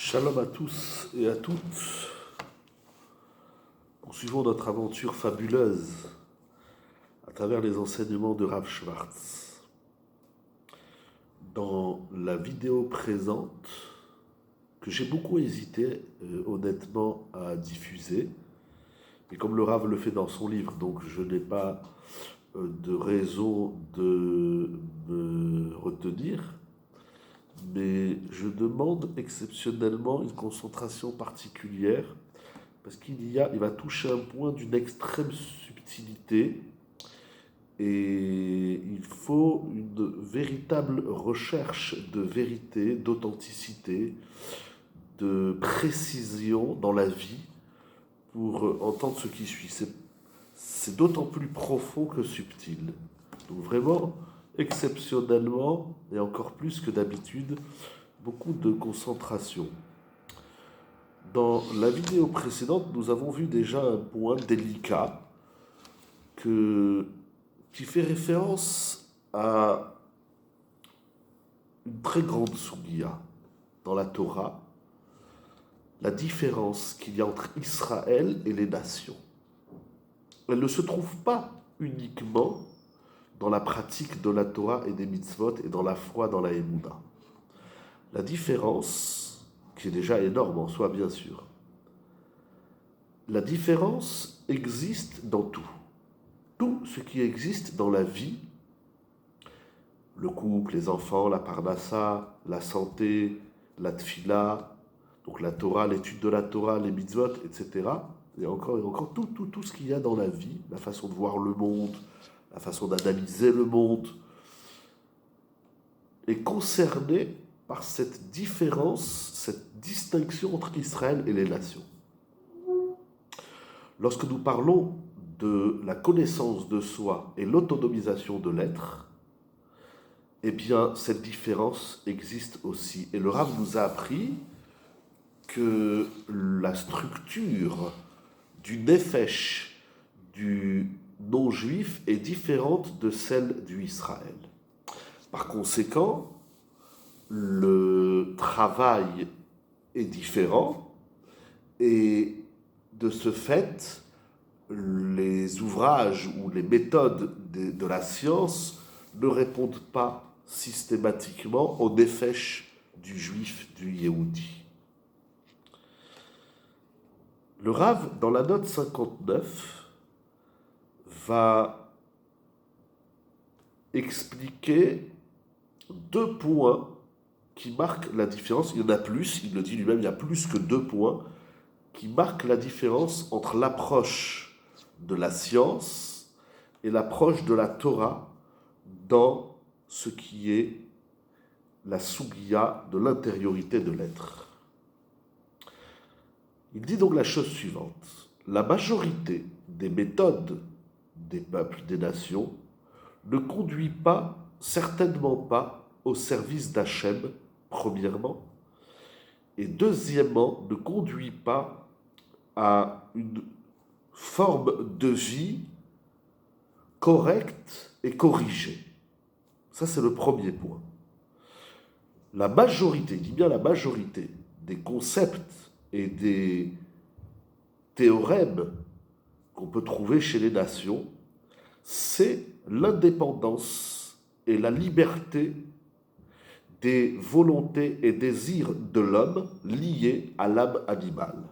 Shalom à tous et à toutes. Poursuivons notre aventure fabuleuse à travers les enseignements de Rav Schwartz. Dans la vidéo présente, que j'ai beaucoup hésité honnêtement à diffuser, mais comme le Rav le fait dans son livre, donc je n'ai pas de raison de me retenir, mais je demande exceptionnellement une concentration particulière parce il va toucher un point d'une extrême subtilité et il faut une véritable recherche de vérité, d'authenticité, de précision dans la vie pour entendre ce qui suit. C'est d'autant plus profond que subtil. Donc vraiment, exceptionnellement, et encore plus que d'habitude, beaucoup de concentration. Dans la vidéo précédente, nous avons vu déjà un point délicat qui fait référence à une très grande sougia dans la Torah, la différence qu'il y a entre Israël et les nations. Elle ne se trouve pas uniquement dans la pratique de la Torah et des mitzvot et dans la foi dans la Emouna. La différence, qui est déjà énorme en soi bien sûr, la différence existe dans tout. Tout ce qui existe dans la vie, le couple, les enfants, la parnassa, la santé, la tfila, donc la Torah, l'étude de la Torah, les mitzvot, etc. Et encore tout ce qu'il y a dans la vie, la façon de voir le monde, la façon d'analyser le monde, est concerné par cette différence, cette distinction entre Israël et les nations. Lorsque nous parlons de la connaissance de soi et l'autonomisation de l'être, eh bien, cette différence existe aussi. Et le Rav nous a appris que la structure du nefesh, du non-juif, est différente de celle du Israël. Par conséquent, le travail est différent et de ce fait, les ouvrages ou les méthodes de la science ne répondent pas systématiquement au nefesh du juif, du Yehudi. Le Rav, dans la note 59, va expliquer deux points qui marquent la différence. Il y en a plus, il le dit lui-même, il y a plus que deux points qui marquent la différence entre l'approche de la science et l'approche de la Torah dans ce qui est la sougia de l'intériorité de l'être. Il dit donc la chose suivante. La majorité des méthodes des peuples, des nations, ne conduit pas, certainement pas, au service d'Hachem, premièrement, et deuxièmement, ne conduit pas à une forme de vie correcte et corrigée. Ça, c'est le premier point. La majorité, il dit bien la majorité, des concepts et des théorèmes qu'on peut trouver chez les nations, c'est l'indépendance et la liberté des volontés et désirs de l'homme liés à l'âme animale.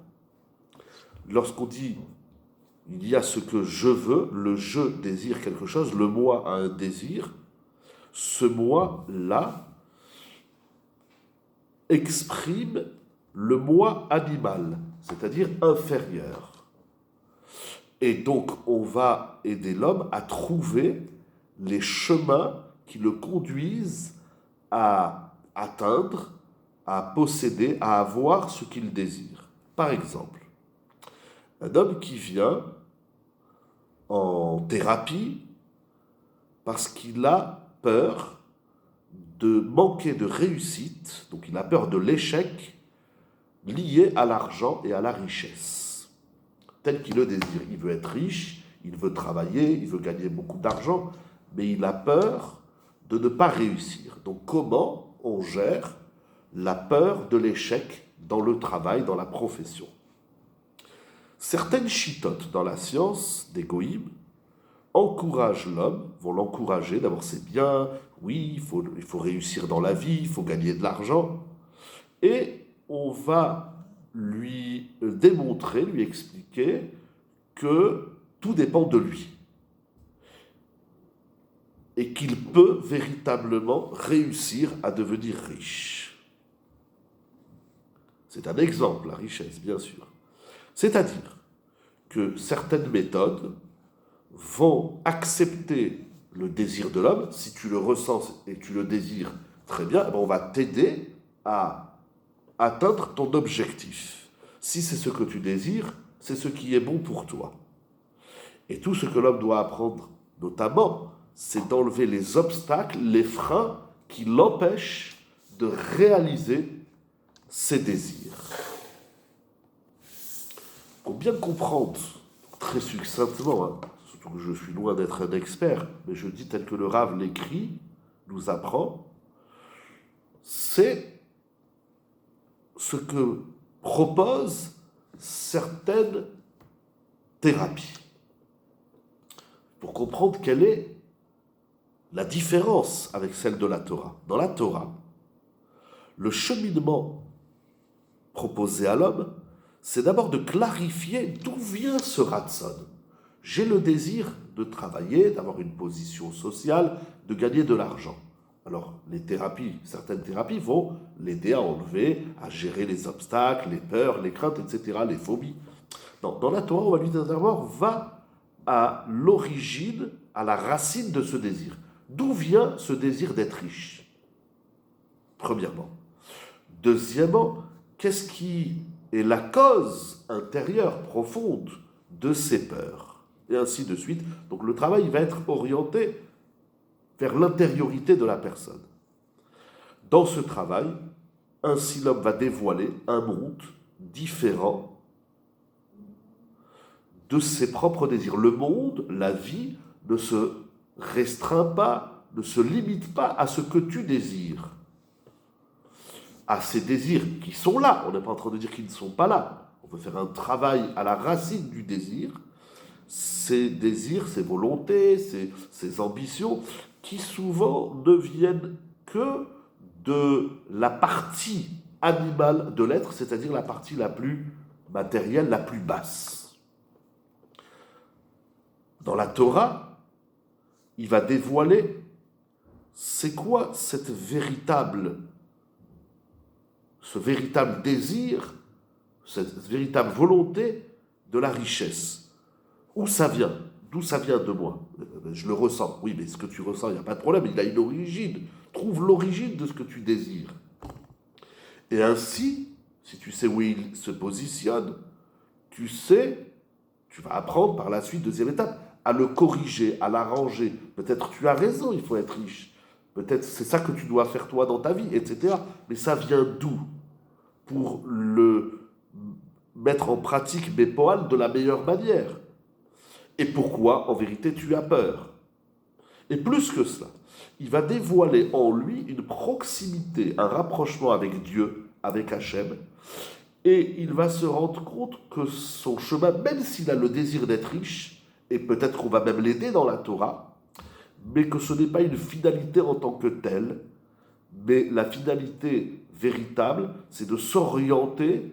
Lorsqu'on dit il y a ce que je veux, le je désire quelque chose, le moi a un désir, ce moi-là exprime le moi animal, c'est-à-dire inférieur. Et donc, on va aider l'homme à trouver les chemins qui le conduisent à atteindre, à posséder, à avoir ce qu'il désire. Par exemple, un homme qui vient en thérapie parce qu'il a peur de manquer de réussite, donc il a peur de l'échec lié à l'argent et à la richesse, tel qu'il le désire. Il veut être riche, il veut travailler, il veut gagner beaucoup d'argent, mais il a peur de ne pas réussir. Donc comment on gère la peur de l'échec dans le travail, dans la profession. Certaines chitotes dans la science des goïms encouragent l'homme, vont l'encourager, d'abord c'est bien, oui, il faut réussir dans la vie, il faut gagner de l'argent, et on va lui démontrer, lui expliquer que tout dépend de lui et qu'il peut véritablement réussir à devenir riche. C'est un exemple, la richesse, bien sûr. C'est-à-dire que certaines méthodes vont accepter le désir de l'homme. Si tu le ressens et tu le désires, très bien, on va t'aider à atteindre ton objectif. Si c'est ce que tu désires, c'est ce qui est bon pour toi. Et tout ce que l'homme doit apprendre, notamment, c'est d'enlever les obstacles, les freins qui l'empêchent de réaliser ses désirs. Pour bien comprendre très succinctement, surtout que je suis loin d'être un expert, mais je dis tel que le Rav l'écrit, nous apprend, c'est ce que proposent certaines thérapies. Pour comprendre quelle est la différence avec celle de la Torah. Dans la Torah, le cheminement proposé à l'homme, c'est d'abord de clarifier d'où vient ce ratson. J'ai le désir de travailler, d'avoir une position sociale, de gagner de l'argent. Alors, certaines thérapies vont l'aider à enlever, à gérer les obstacles, les peurs, les craintes, etc., les phobies. Non, dans la Torah, on va lui dire d'abord, va à l'origine, à la racine de ce désir. D'où vient ce désir d'être riche? Premièrement. Deuxièmement, qu'est-ce qui est la cause intérieure, profonde de ces peurs? Et ainsi de suite. Donc le travail va être orienté vers l'intériorité de la personne. Dans ce travail, ainsi l'homme va dévoiler un monde différent de ses propres désirs. Le monde, la vie, ne se restreint pas, ne se limite pas à ce que tu désires. À ces désirs qui sont là. On n'est pas en train de dire qu'ils ne sont pas là. On peut faire un travail à la racine du désir. Ces désirs, ces volontés, ces ambitions, qui souvent ne viennent que de la partie animale de l'être, c'est-à-dire la partie la plus matérielle, la plus basse. Dans la Torah, il va dévoiler c'est quoi ce véritable désir, cette véritable volonté de la richesse. Où ça vient? D'où ça vient de moi? Je le ressens. Oui, mais ce que tu ressens, il n'y a pas de problème, il a une origine. Trouve l'origine de ce que tu désires. Et ainsi, si tu sais où il se positionne, tu vas apprendre par la suite, deuxième étape, à le corriger, à l'arranger. Peut-être tu as raison, il faut être riche. Peut-être c'est ça que tu dois faire toi dans ta vie, etc. Mais ça vient d'où? Pour le mettre en pratique Bépoal de la meilleure manière. Et pourquoi, en vérité, tu as peur? Et plus que cela, il va dévoiler en lui une proximité, un rapprochement avec Dieu, avec Hachem, et il va se rendre compte que son chemin, même s'il a le désir d'être riche, et peut-être qu'on va même l'aider dans la Torah, mais que ce n'est pas une finalité en tant que telle, mais la finalité véritable, c'est de s'orienter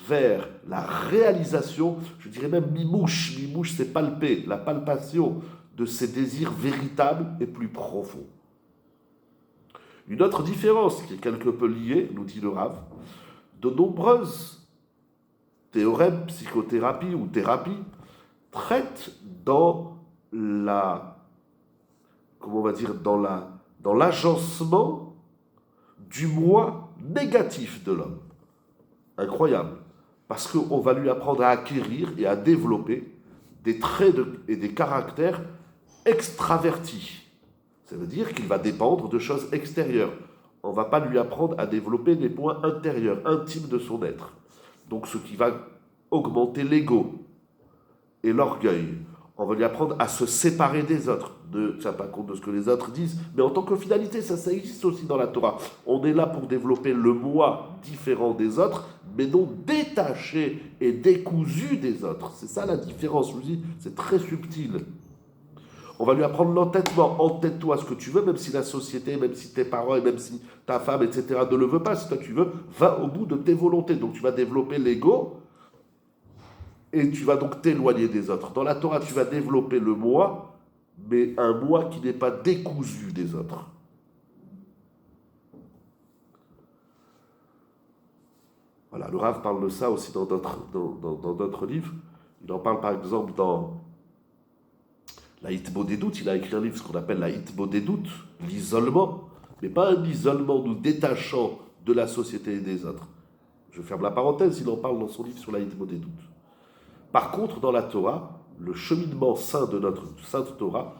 vers la réalisation, je dirais même mimouche, c'est palper, la palpation de ses désirs véritables et plus profonds. Une autre différence qui est quelque peu liée, nous dit le Rav, de nombreuses théorèmes, psychothérapie ou thérapie, traitent dans l'agencement du moi négatif de l'homme. Incroyable. Parce qu'on va lui apprendre à acquérir et à développer des traits et des caractères extravertis. Ça veut dire qu'il va dépendre de choses extérieures. On ne va pas lui apprendre à développer les points intérieurs, intimes de son être. Donc ce qui va augmenter l'ego et l'orgueil. On va lui apprendre à se séparer des autres. Ne tient pas compte de ce que les autres disent, mais en tant que finalité, ça existe aussi dans la Torah. On est là pour développer le moi différent des autres, mais non détaché et décousu des autres. C'est ça la différence, je vous dis, c'est très subtil. On va lui apprendre l'entêtement. Entête-toi ce que tu veux, même si la société, même si tes parents, et même si ta femme, etc., ne le veut pas. Si toi tu veux, va au bout de tes volontés. Donc tu vas développer l'ego et tu vas donc t'éloigner des autres. Dans la Torah, tu vas développer le moi, mais un moi qui n'est pas décousu des autres. Voilà, le Rav parle de ça aussi dans d'autres livres. Il en parle par exemple dans la Hitbodedut. Il a écrit un livre, ce qu'on appelle la Hitbodedut, l'isolement, mais pas un isolement nous détachant de la société et des autres. Je ferme la parenthèse, il en parle dans son livre sur la Hitbodedut. Par contre, dans la Torah, le cheminement saint de notre sainte Torah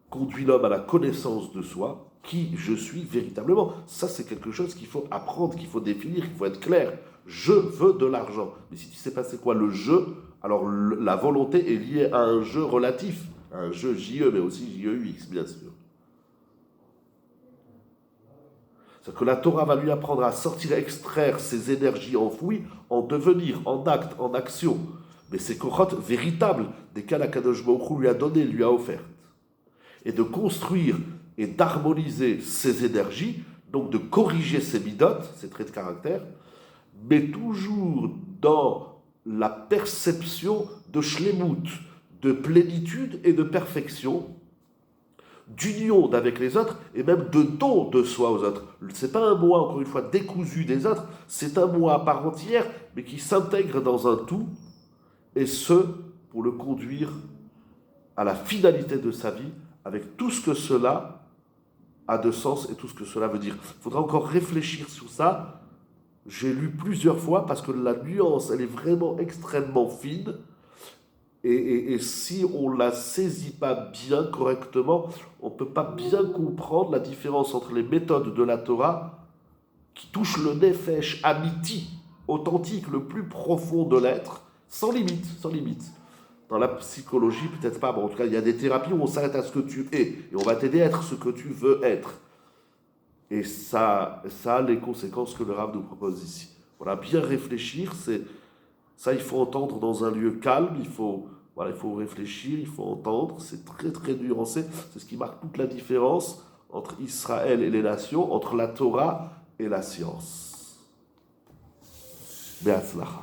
conduit l'homme à la connaissance de soi, qui je suis véritablement. Ça, c'est quelque chose qu'il faut apprendre, qu'il faut définir, qu'il faut être clair. Je veux de l'argent. Mais si tu sais pas c'est quoi le je, alors la volonté est liée à un je relatif, un je JE, mais aussi JEUX, bien sûr. C'est-à-dire que la Torah va lui apprendre à sortir, à extraire ses énergies enfouies en devenir, en acte, en action. Mais c'est kochot véritable, desquels Akadosh Baruch Hu lui a donné, lui a offert. Et de construire et d'harmoniser ses énergies, donc de corriger ses midotes, ses traits de caractère, mais toujours dans la perception de shlemut, de plénitude et de perfection, d'union avec les autres et même de don de soi aux autres. C'est pas un moi, encore une fois, décousu des autres, c'est un moi à part entière, mais qui s'intègre dans un tout, et ce, pour le conduire à la finalité de sa vie, avec tout ce que cela a de sens et tout ce que cela veut dire. Il faudra encore réfléchir sur ça. J'ai lu plusieurs fois parce que la nuance, elle est vraiment extrêmement fine. Et si on ne la saisit pas bien, correctement, on ne peut pas bien comprendre la différence entre les méthodes de la Torah qui touchent le nefesh amiti, authentique, le plus profond de l'être, sans limite, sans limite. Dans la psychologie, peut-être pas, mais en tout cas, il y a des thérapies où on s'arrête à ce que tu es, et on va t'aider à être ce que tu veux être. Et ça a les conséquences que le Rav nous propose ici. Voilà, bien réfléchir, ça il faut entendre dans un lieu calme, il faut réfléchir, il faut entendre, c'est très très nuancé, c'est ce qui marque toute la différence entre Israël et les nations, entre la Torah et la science. Be'atzlacha.